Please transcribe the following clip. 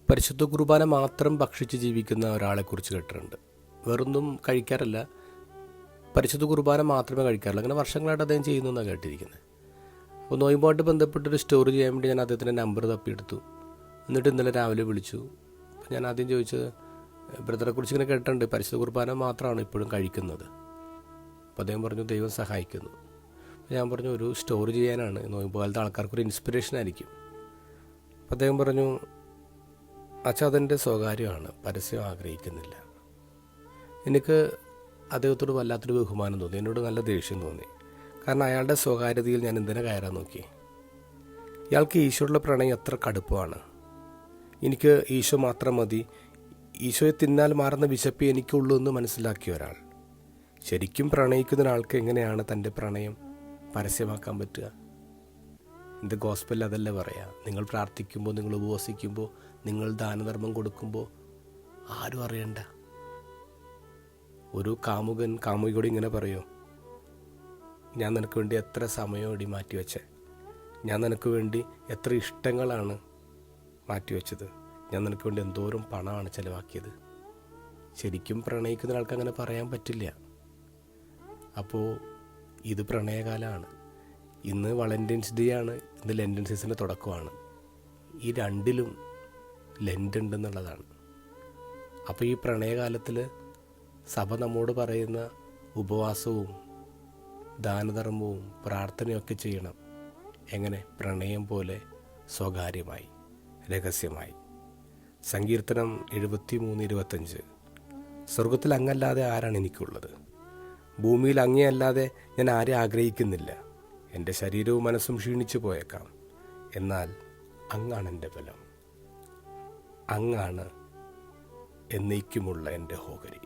പരിശുദ്ധ കുർബാന മാത്രം ഭക്ഷിച്ച് ജീവിക്കുന്ന ഒരാളെക്കുറിച്ച് കേട്ടിട്ടുണ്ട്. വേറൊന്നും കഴിക്കാറില്ല, പരിശുദ്ധ കുർബാന മാത്രമേ കഴിക്കാറുള്ളൂ. അങ്ങനെ വർഷങ്ങളായിട്ട് അദ്ദേഹം ചെയ്യുന്നു എന്നാണ് കേട്ടിരിക്കുന്നത്. അപ്പോൾ നോയമ്പുമായിട്ട് ബന്ധപ്പെട്ടൊരു സ്റ്റോറി ചെയ്യാൻ വേണ്ടി ഞാൻ അദ്ദേഹത്തിൻ്റെ നമ്പർ തപ്പിയെടുത്തു. എന്നിട്ട് ഇന്നലെ രാവിലെ വിളിച്ചു. അപ്പോൾ ഞാൻ ആദ്യം ചോദിച്ചത്, ബ്രദറെക്കുറിച്ച് ഇങ്ങനെ കേട്ടിട്ടുണ്ട്, പരിശുദ്ധ കുർബാന മാത്രമാണ് ഇപ്പോഴും കഴിക്കുന്നത്. അപ്പോൾ അദ്ദേഹം പറഞ്ഞു ദൈവം സഹായിക്കുന്നു. അപ്പോൾ ഞാൻ പറഞ്ഞു ഒരു സ്റ്റോറി ചെയ്യാനാണ്, നോയമ്പ് കാലത്ത് ആൾക്കാർക്കൊരു ഇൻസ്പിറേഷൻ ആയിരിക്കും. അപ്പോൾ അദ്ദേഹം പറഞ്ഞു, അച്ഛാ അതെൻ്റെ സ്വകാര്യമാണ്, പരസ്യം ആഗ്രഹിക്കുന്നില്ല. എനിക്ക് അദ്ദേഹത്തോട് വല്ലാത്തൊരു ബഹുമാനം തോന്നി, എന്നോട് നല്ല ദേഷ്യം തോന്നി. കാരണം അയാളുടെ സ്വകാര്യതയിൽ ഞാൻ എന്തിനാ കയറാൻ നോക്കി. ഇയാൾക്ക് ഈശോയുള്ള പ്രണയം എത്ര കടുപ്പമാണ്. എനിക്ക് ഈശോ മാത്രം മതി, ഈശോയെ തിന്നാൽ മാറുന്ന വിശപ്പ് എനിക്കുള്ളൂ എന്ന് മനസ്സിലാക്കിയ ഒരാൾ. ശരിക്കും പ്രണയിക്കുന്ന ഒരാൾക്ക് എങ്ങനെയാണ് തൻ്റെ പ്രണയം പരസ്യമാക്കാൻ പറ്റുക? എൻ്റെ ഗോസ്പലിൽ അതല്ലേ പറയാം, നിങ്ങൾ പ്രാർത്ഥിക്കുമ്പോൾ, നിങ്ങൾ ഉപവസിക്കുമ്പോൾ, നിങ്ങൾ ദാനധർമ്മം കൊടുക്കുമ്പോൾ ആരും അറിയണ്ട. ഒരു കാമുകൻ കാമുകിയോട് ഇങ്ങനെ പറയോ, ഞാൻ നിനക്ക് വേണ്ടി എത്ര സമയം മാറ്റിവെച്ചേ, ഞാൻ നിനക്ക് വേണ്ടി എത്ര ഇഷ്ടങ്ങളാണ് മാറ്റിവെച്ചത്, ഞാൻ നിനക്ക് വേണ്ടി എന്തോരം പണമാണ് ചിലവാക്കിയത്. ശരിക്കും പ്രണയിക്കുന്ന ഒരാൾക്ക് അങ്ങനെ പറയാൻ പറ്റില്ല. അപ്പോൾ ഇത് പ്രണയകാലമാണ്. ഇന്ന് വാലന്റൈൻസ് ഡേ ആണ്, ഇന്ന് ലെൻഡൻ സീസണിൻ്റെ തുടക്കമാണ്. ഈ രണ്ടിലും ലെൻഡ് ഉണ്ടെന്നുള്ളതാണ്. അപ്പോൾ ഈ പ്രണയകാലത്തിൽ സഭ നമ്മോട് പറയുന്ന ഉപവാസവും ദാനധർമ്മവും പ്രാർത്ഥനയൊക്കെ ചെയ്യണം. എങ്ങനെ? പ്രണയം പോലെ സ്വകാര്യമായി, രഹസ്യമായി. സങ്കീർത്തനം 73:25, സ്വർഗത്തിൽ അങ്ങല്ലാതെ ആരാണ് എനിക്കുള്ളത്, ഭൂമിയിൽ അങ്ങയല്ലാതെ ഞാൻ ആരെ ആഗ്രഹിക്കുന്നില്ല. എൻ്റെ ശരീരവും മനസ്സും ക്ഷീണിച്ചു പോയേക്കാം, എന്നാൽ അങ്ങാണ് എൻ്റെ ബലം, അങ്ങാണ് എന്നേക്കുമുള്ള എൻ്റെ ഓഹരി.